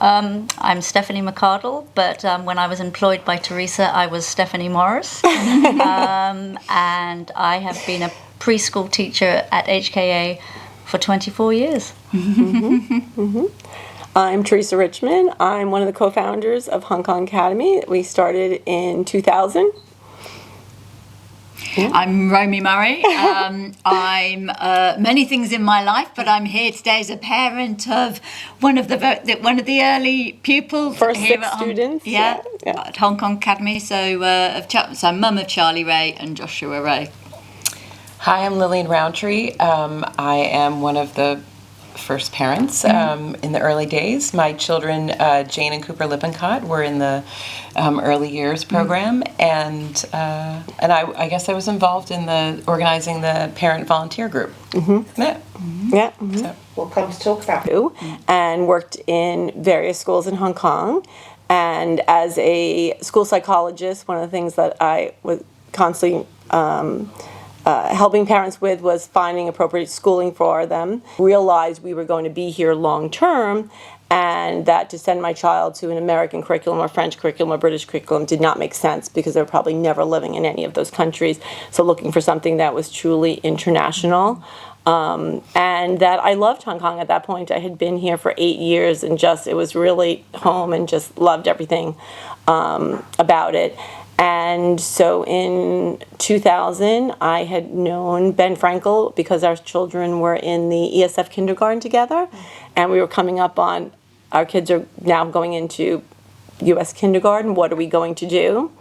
I'm Stephanie McCardle, but when I was employed by Teresa, I was Stephanie Morris. And I have been a preschool teacher at HKA for 24 years. I'm Teresa Richmond. I'm one of the co-founders of Hong Kong Academy. We started in 2000. I'm Romy Murray. I'm many things in my life, but I'm here today as a parent of one of the early pupils. First here 6 at students. At Hong Kong Academy. So mum of Charlie Ray and Joshua Ray. Hi, I'm Lillian Roundtree. I am one of the first parents in the early days. My children, Jane and Cooper Lippincott, were in the early years program, and I guess I was involved in organizing the parent volunteer group. So, We'll come to talk about you, and worked in various schools in Hong Kong. And as a school psychologist, one of the things that I was constantly helping parents with was finding appropriate schooling for them. Realized we were going to be here long term, and that to send my child to an American curriculum or French curriculum or British curriculum did not make sense because they were probably never living in any of those countries. So looking for something that was truly international. And that I loved Hong Kong at that point. I had been here for 8 years and it was really home and just loved everything about it. And so in 2000, I had known Ben Frankel because our children were in the ESF kindergarten together, and we were coming up on, our kids are now going into U.S. kindergarten, what are we going to do?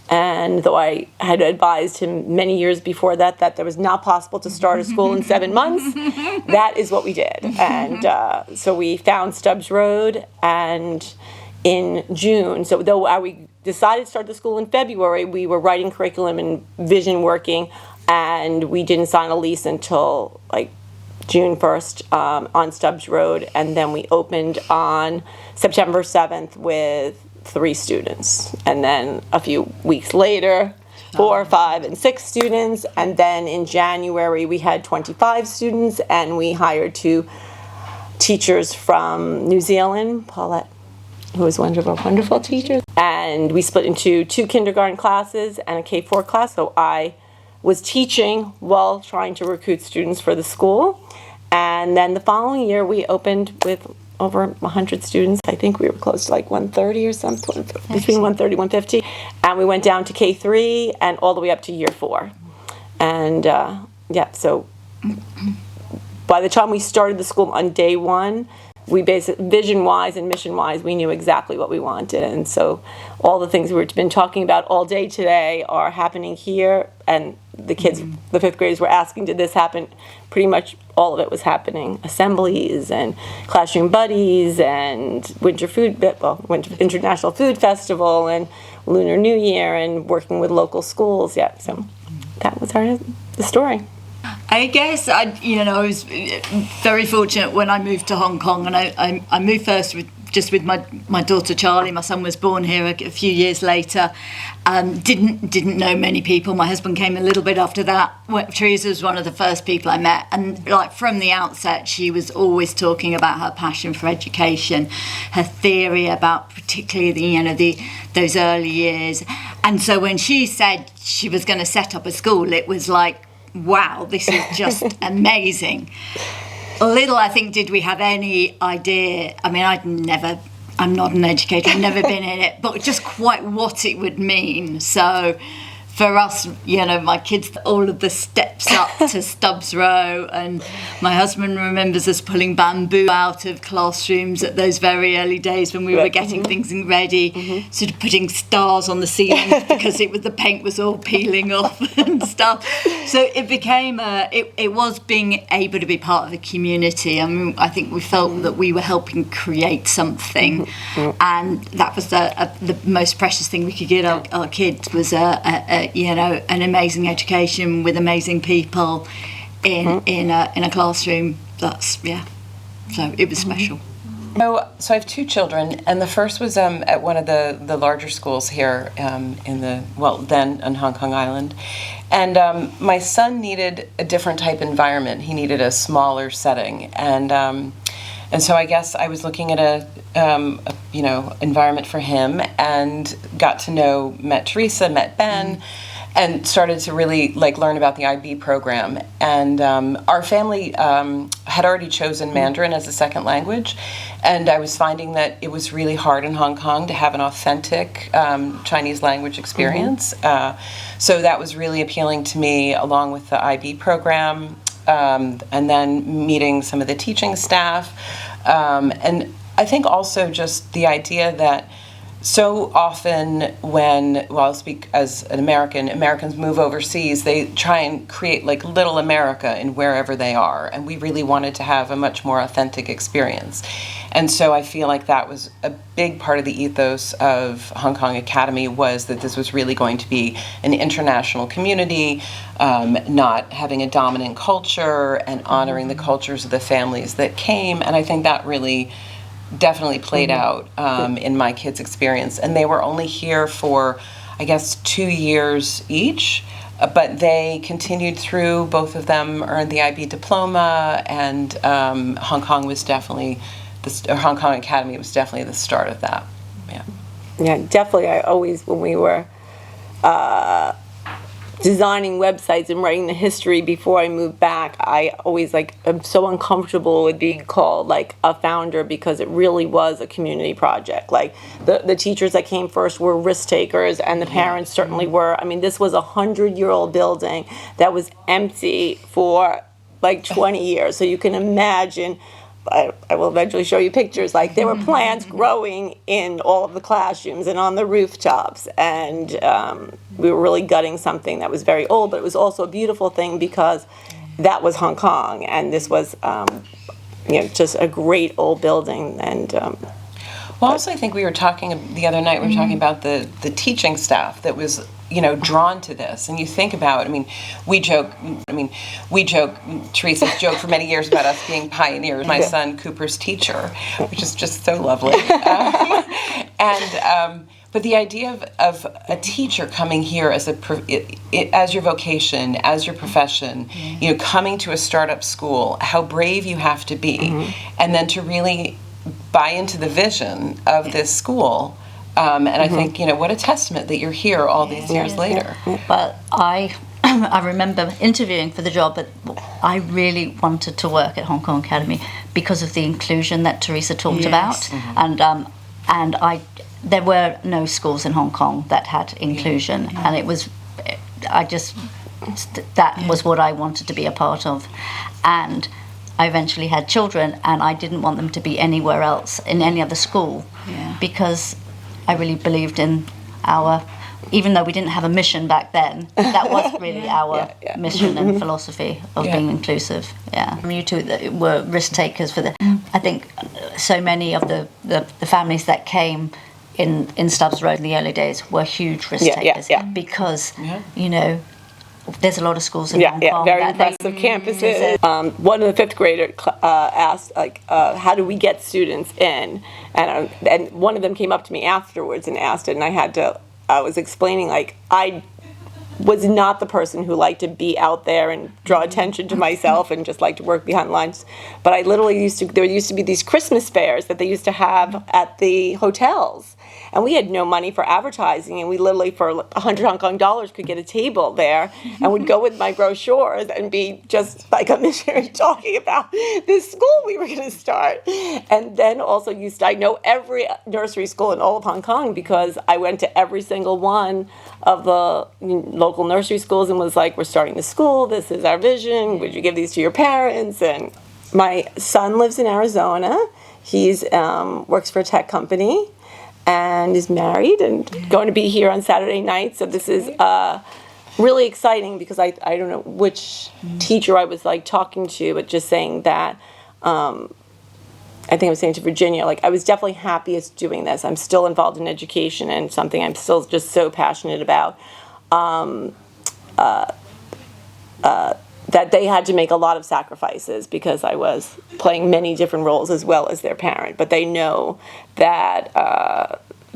And though I had advised him many years before that there was not possible to start a school in 7 months, that is what we did. And so we found Stubbs Road, and in June, so though we decided to start the school in February, we were writing curriculum and vision working, and we didn't sign a lease until like June 1st on Stubbs Road, and then we opened on September 7th with 3 students, and then a few weeks later 4, 5, and 6 students, and then in January we had 25 students, and we hired 2 teachers from New Zealand, Paulette, who was wonderful teacher. And we split into 2 kindergarten classes and a K-4 class. So I was teaching while trying to recruit students for the school. And then the following year, we opened with over 100 students. I think we were close to like 130 or something, between 130 and 150. And we went down to K3 and all the way up to year 4. And so by the time we started the school on day 1, we basically, vision-wise and mission-wise, we knew exactly what we wanted. And so all the things we've been talking about all day today are happening here. And the kids, the 5th graders, were asking, did this happen? Pretty much all of it was happening. Assemblies and classroom buddies and Winter International Food Festival and Lunar New Year and working with local schools. Yeah, so that was the story. I guess I was very fortunate when I moved to Hong Kong, and I moved first with my daughter Charlie. My son was born here a few years later. Didn't know many people. My husband came a little bit after that. Teresa was one of the first people I met, and like from the outset, she was always talking about her passion for education, her theory about particularly those early years. And so when she said she was going to set up a school, it was like, wow, this is just amazing. Little, I think, did we have any idea. I mean, I'm not an educator, I've never been in it, but just quite what it would mean. So for us, my kids, all of the steps up to Stubbs Row, and my husband remembers us pulling bamboo out of classrooms at those very early days when we were getting things ready, sort of putting stars on the ceiling because the paint was all peeling off and stuff. So it became it was being able to be part of a community. I mean, I think we felt that we were helping create something, and that was the most precious thing we could give our kids was an amazing education with amazing people in a classroom. So it was special. So I have 2 children, and the first was at one of the larger schools here then on Hong Kong Island. And my son needed a different type environment. He needed a smaller setting. And And so I guess I was looking at environment for him, and got to met Teresa, met Ben, and started to really learn about the IB program. And our family had already chosen Mandarin as a second language, and I was finding that it was really hard in Hong Kong to have an authentic Chinese language experience. So that was really appealing to me, along with the IB program, and then meeting some of the teaching staff. And I think also just the idea that so often I'll speak as an American, Americans move overseas, they try and create little America in wherever they are. And we really wanted to have a much more authentic experience. And so I feel like that was a big part of the ethos of Hong Kong Academy, was that this was really going to be an international community, not having a dominant culture, and honoring the cultures of the families that came. And I think that really definitely played out in my kids' experience. And they were only here for, I guess, 2 years each, but they continued through. Both of them earned the IB diploma, and Hong Kong Academy was definitely the start of that. Yeah, definitely. I always, when we were designing websites and writing the history before I moved back, I always I'm so uncomfortable with being called a founder, because it really was a community project. The teachers that came first were risk takers, and the parents certainly were. I mean, this was a 100-year-old building that was empty for 20 years. So you can imagine. I will eventually show you pictures. There were plants growing in all of the classrooms and on the rooftops, and we were really gutting something that was very old, but it was also a beautiful thing, because that was Hong Kong, and this was just a great old building. And also I think we were talking the other night, we were talking about the teaching staff that was drawn to this. And you think about, we joke, Teresa's joked for many years about us being pioneers. My son Cooper's teacher, which is just so lovely. But the idea of a teacher coming here as as your vocation, as your profession, coming to a startup school, how brave you have to be, and then to really buy into the vision of this school. And I think, what a testament that you're here all these years later. But I remember interviewing for the job, but I really wanted to work at Hong Kong Academy because of the inclusion that Teresa talked about. And there were no schools in Hong Kong that had inclusion, and it was, that was what I wanted to be a part of. And I eventually had children, and I didn't want them to be anywhere else, in any other school, because I really believed in even though we didn't have a mission back then, that was really our mission and philosophy of being inclusive. You two that were risk takers I think so many of the families that came in Stubbs Road in the early days were huge risk takers, because, there's a lot of schools in Hong Kong. Very impressive campuses. One of the fifth graders asked, how do we get students in? And one of them came up to me afterwards and asked it, and I was explaining, I was not the person who liked to be out there and draw attention to myself and just like to work behind lines. But I literally there used to be these Christmas fairs that they used to have at the hotels. And we had no money for advertising, and we literally, for 100 Hong Kong dollars, could get a table there and would go with my brochures and be just like a missionary talking about this school we were going to start. And then also I know every nursery school in all of Hong Kong, because I went to every single one of the local nursery schools and was like, we're starting the school, this is our vision, would you give these to your parents? And my son lives in Arizona. He's works for a tech company and is married and going to be here on Saturday night. So this is really exciting, because I don't know which teacher I was talking to, but just saying that, I think I was saying to Virginia, I was definitely happiest doing this. I'm still involved in education and something I'm still just so passionate about. That they had to make a lot of sacrifices, because I was playing many different roles as well as their parent. But they know that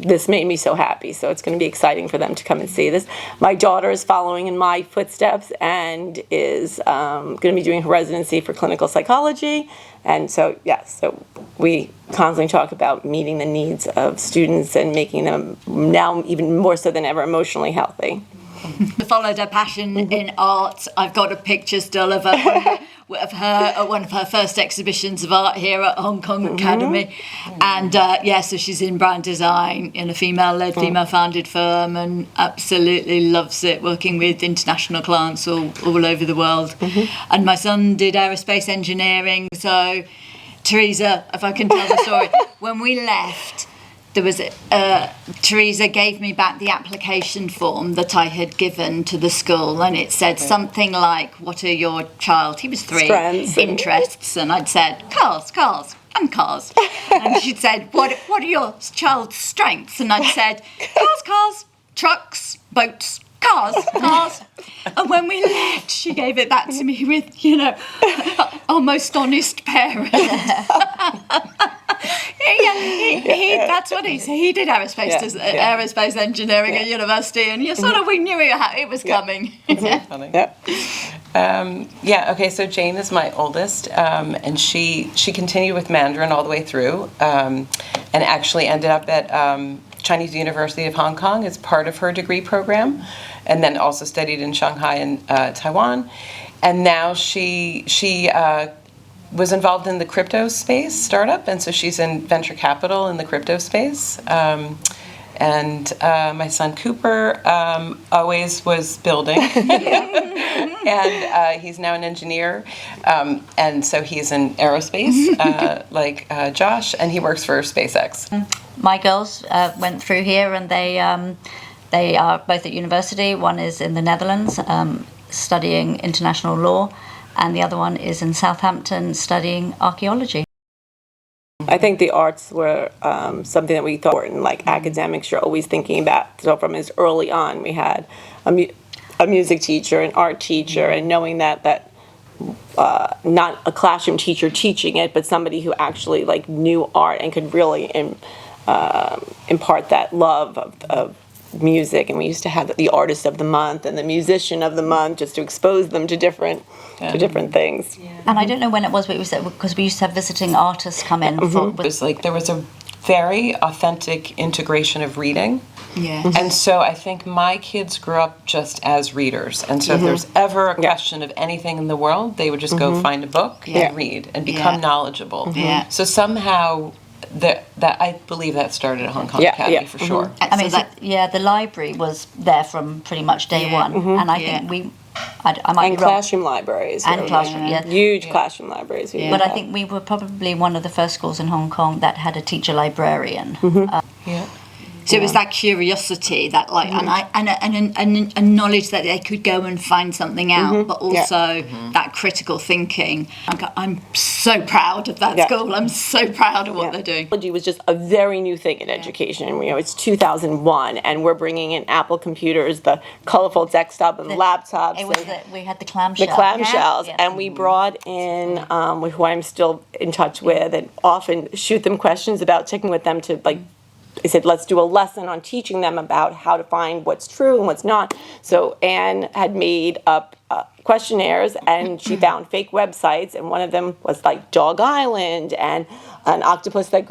this made me so happy. So it's going to be exciting for them to come and see this. My daughter is following in my footsteps and is going to be doing her residency for clinical psychology. And so, so we constantly talk about meeting the needs of students and making them now even more so than ever emotionally healthy. Followed her passion in art. I've got a picture still of her at one of her first exhibitions of art here at Hong Kong Academy. And so she's in brand design in a female-led, female-founded firm, and absolutely loves it, working with international clients all over the world. And my son did aerospace engineering. So Teresa, if I can tell the story, when we left, there was Teresa gave me back the application form that I had given to the school, and it said something like, "What are your child?" He was 3. Strengths. Interests, and I'd said cars, and cars, and she'd said, "What are your child's strengths?" And I'd said, cars, trucks, boats. Cars. And when we left, she gave it back to me with, our most honest parent. That's what he said. He did aerospace engineering at university, and we knew it was coming. Funny. Okay, so Jane is my oldest, and she continued with Mandarin all the way through, and actually ended up at Chinese University of Hong Kong as part of her degree program, and then also studied in Shanghai and Taiwan. And now she was involved in the crypto space startup, and so she's in venture capital in the crypto space. And my son Cooper always was building, and he's now an engineer, and so he's in aerospace, like Josh, and he works for SpaceX. My girls went through here, and they are both at university. One is in the Netherlands, studying international law, and the other one is in Southampton studying archaeology. I think the arts were something that we thought were important, like academics you're always thinking about. So from as early on, we had a music teacher, an art teacher, and knowing that not a classroom teacher teaching it, but somebody who actually knew art and could really impart that love of music. And we used to have the artist of the month and the musician of the month, just to expose them to different things. And I don't know when it was, but it was because we used to have visiting artists come in. It was there was a very authentic integration of reading. Yeah. And so I think my kids grew up just as readers. And so if there's ever a question of anything in the world, they would just go find a book and read and become knowledgeable. Yeah. So somehow that I believe that started at Hong Kong Academy for sure. I mean, the library was there from pretty much day one, and I think I might and be wrong. Classroom libraries. And classroom, Huge classroom libraries. But I think we were probably one of the first schools in Hong Kong that had a teacher librarian. So it was that curiosity, that and knowledge that they could go and find something out, but also that critical thinking. I'm so proud of that school. I'm so proud of what they're doing. Technology was just a very new thing in education. It's 2001, and we're bringing in Apple computers, the colorful desktop and laptops. It was we had the clamshell. The clamshells, and we brought in who I'm still in touch with, and often shoot them questions about checking with them to I said, let's do a lesson on teaching them about how to find what's true and what's not. So Anne had made up questionnaires, and she found fake websites, and one of them was like Dog Island and an octopus that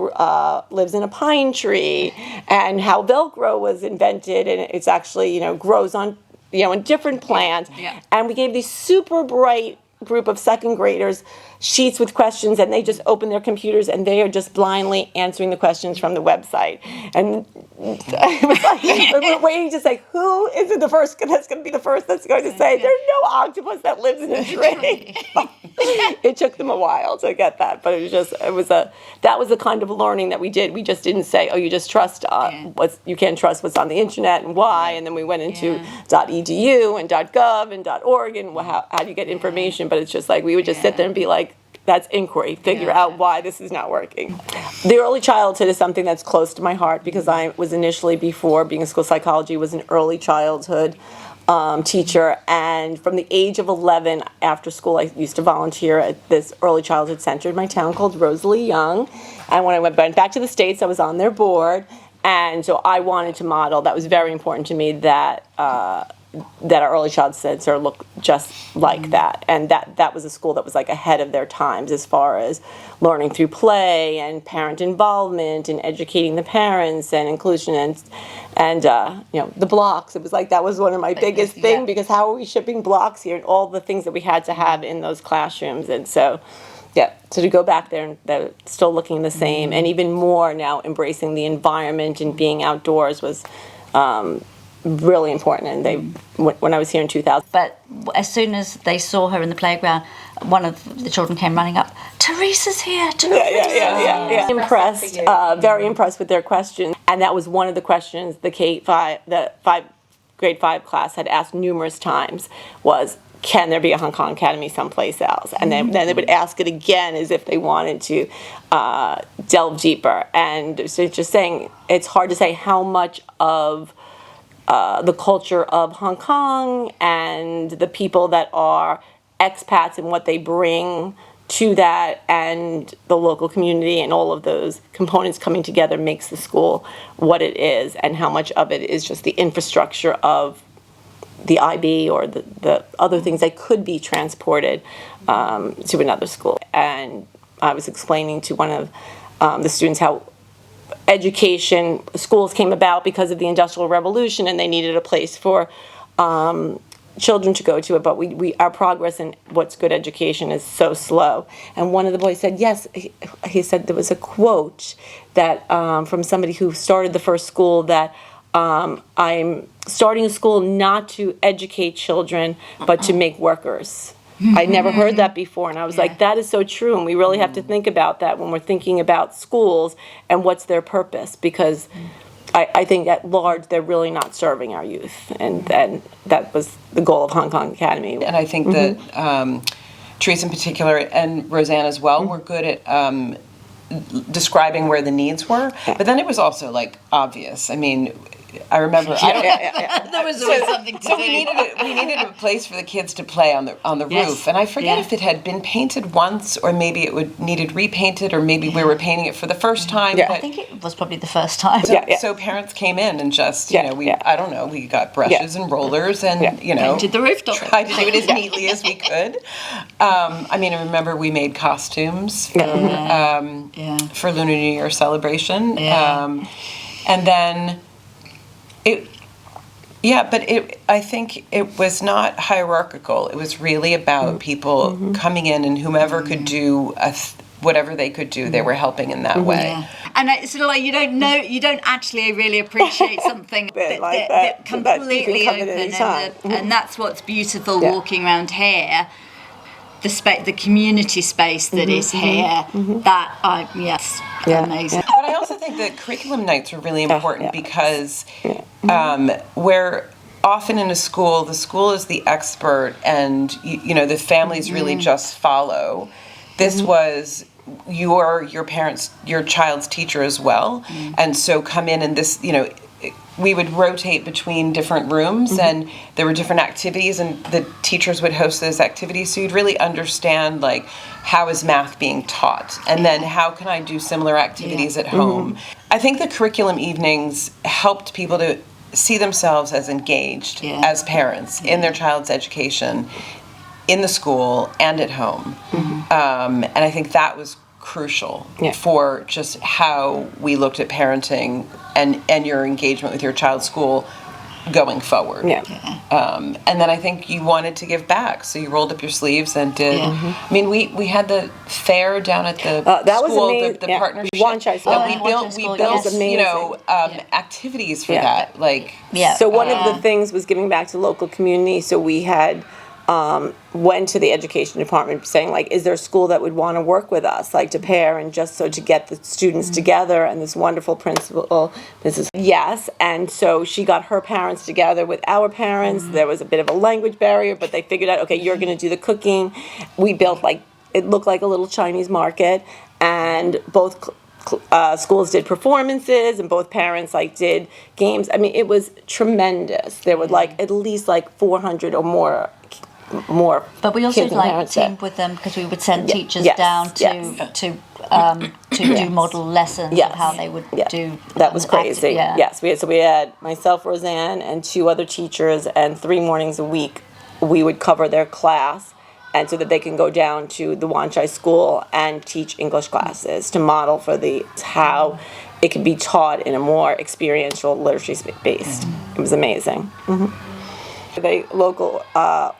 lives in a pine tree, and how Velcro was invented, and it's actually grows on in different plants. And we gave these super bright group of second graders sheets with questions, and they just open their computers and they are just blindly answering the questions from the website. And it was we're waiting to say, who is the first that's going to be the first that's going to say there's no octopus that lives in a tree. It took them a while to get that, but that was the kind of learning that we did. We just didn't say, you just trust you can't trust what's on the internet and why, and then we went into .edu and .gov and .org and how do you get information. But it's just we would just sit there and be like, that's inquiry. Figure out why this is not working. The early childhood is something that's close to my heart, because I was initially, before being a school psychology, was an early childhood teacher. And from the age of 11, after school, I used to volunteer at this early childhood center in my town called Rosalie Young. And when I went back to the States, I was on their board. And so I wanted to model. That was very important to me, that that our early child center looked just like that, and that was a school that was like ahead of their times as far as learning through play and parent involvement and educating the parents and inclusion and the blocks. It was like that was one of my biggest things, because how are we shipping blocks here and all the things that we had to have in those classrooms. And so to go back there, and they're still looking the same, and even more now embracing the environment and being outdoors was really important. And they, when I was here in 2000. But as soon as they saw her in the playground, one of the children came running up. Teresa's here. Yeah. Impressed, very impressed with their questions, and that was one of the questions the grade 5 class had asked numerous times was, can there be a Hong Kong Academy someplace else? And then they would ask it again as if they wanted to delve deeper. And so just saying, it's hard to say how much of the culture of Hong Kong and the people that are expats and what they bring to that, and the local community and all of those components coming together makes the school what it is, and how much of it is just the infrastructure of the IB or the other things that could be transported to another school. And I was explaining to one of the students how schools came about because of the Industrial Revolution, and they needed a place for children to go to it, but our progress in what's good education is so slow. And one of the boys said, yes, he said there was a quote that from somebody who started the first school, that I'm starting a school not to educate children, but to make workers. I'd never heard that before, and I was like, that is so true, and we really have to think about that when we're thinking about schools and what's their purpose, because I think at large they're really not serving our youth, and that was the goal of Hong Kong Academy. And I think that Teresa in particular, and Roseanne as well, were good at describing where the needs were, but then it was also like obvious. I mean, I remember. There was always something to do. So we needed a place for the kids to play on the roof, and I forget if it had been painted once, or maybe it needed repainted, or maybe we were painting it for the first time. I think it was probably the first time. So parents came in and just I don't know, we got brushes and rollers and painted the rooftop. Tried to do it as neatly as we could. I mean, I remember we made costumes for Lunar New Year celebration, and then. I think it was not hierarchical. It was really about people coming in, and whomever could do whatever they could do, they were helping in that way. Yeah. And it's sort of like you don't actually really appreciate something that completely open, and that's what's beautiful walking around here. The community space that is here, amazing. But I also think that curriculum nights are really important because where often in a school, the school is the expert, and the families really just follow. This was your parents, your child's teacher as well, and so come in and this we would rotate between different rooms, and there were different activities, and the teachers would host those activities, so you'd really understand, like, how is math being taught, and then how can I do similar activities at home. I think the curriculum evenings helped people to see themselves as engaged as parents in their child's education, in the school and at home. And I think that was crucial for just how we looked at parenting and your engagement with your child's school going forward. And then I think you wanted to give back, so you rolled up your sleeves and did. I mean, we had the fair down at the that school, was amazing. the partnership. We built activities for that. Like So one of the things was giving back to local community. So we had went to the education department saying, like, is there a school that would want to work with us, like to pair and just so to get the students together, and this wonderful principal, Mrs. Yes, and so she got her parents together with our parents. There was a bit of a language barrier, but they figured out, okay, you're going to do the cooking. We built, it looked like a little Chinese market, and both schools did performances, and both parents did games. I mean, it was tremendous. There were at least 400 or more more. But we also kids and like parents teamed that- with them because we would send teachers Yes, down yes. to do model lessons Yes. of how they would Yeah. do. That was crazy. Yeah. Yes, we had myself, Roseanne, and 2 other teachers, and 3 mornings a week we would cover their class, and so that they can go down to the Wanchai school and teach English classes to model for how it can be taught in a more experiential literacy based. It was amazing. The local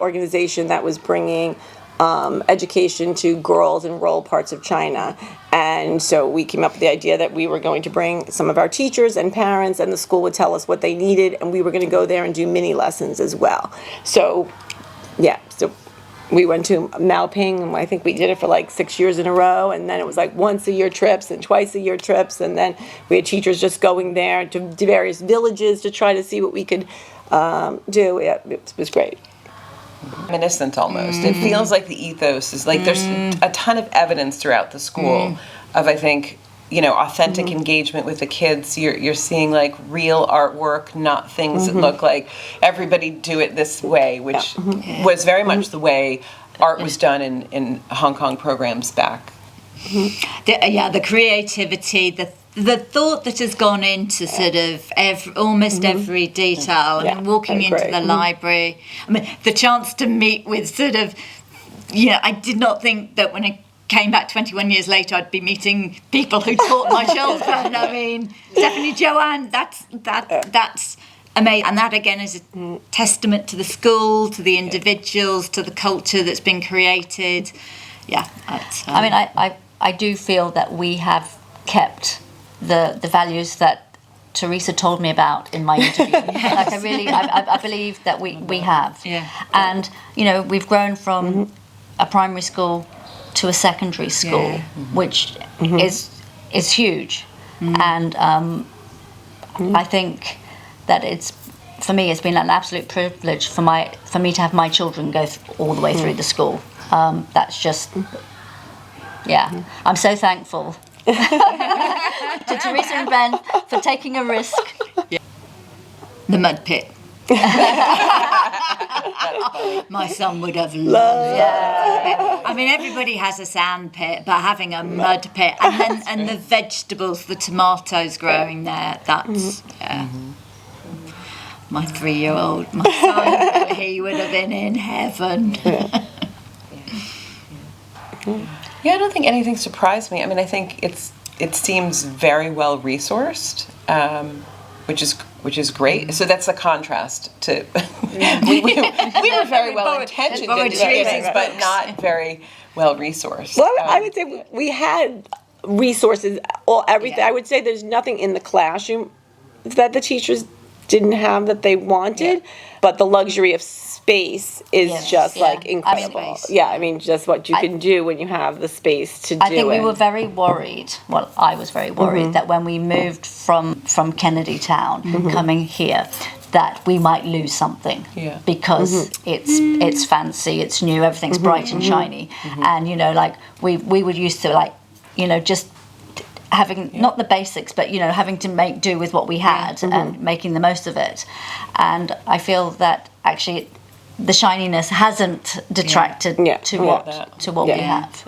organization that was bringing education to girls in rural parts of China. And so we came up with the idea that we were going to bring some of our teachers and parents, and the school would tell us what they needed, and we were going to go there and do mini lessons as well. So, so we went to Maoping, and I think we did it for like 6 years in a row, and then it was like once a year trips and twice a year trips, and then we had teachers just going there to various villages to try to see what we could do. It was great. Reminiscent almost. It feels like the ethos is like there's a ton of evidence throughout the school of, I think, authentic engagement with the kids. You're seeing like real artwork, not things that look like everybody do it this way, which was very much the way art was done in Hong Kong programs back. The creativity, the thought that has gone into sort of almost every detail. I mean, walking into the library, I mean, the chance to meet with sort of, I did not think that when I came back 21 years later I'd be meeting people who taught my children. I mean, Stephanie Joanne, that's amazing. And that again is a testament to the school, to the individuals, to the culture that's been created. Yeah. I mean, I do feel that we have kept the values that Teresa told me about in my interview. Like I believe that we have. Yeah. And, we've grown from a primary school to a secondary school, which is huge. And I think that for me, it's been an absolute privilege for me to have my children go all the way through the school. That's just, I'm so thankful to Teresa and Ben for taking a risk. The mud pit. My son would have loved it. I mean, everybody has a sand pit, but having a mud pit and the vegetables, the tomatoes growing there, that's my 3-year-old, my son, he would have been in heaven. Yeah, I don't think anything surprised me. I mean, I think it seems very well resourced, which is great. So that's the contrast to we were very well intentioned in doing things, but not very well resourced. Well, I would say we had resources, everything. I would say there's nothing in the classroom that the teachers didn't have that they wanted, but the luxury of space is just like incredible. I mean, just what you can do when you have the space to do it. I think we were very worried. Well, I was very worried that when we moved from Kennedy Town coming here, that we might lose something because it's fancy, it's new, everything's bright and shiny, and like we would used to just having not the basics, but having to make do with what we had and making the most of it. And I feel that actually the shininess hasn't detracted to what we have.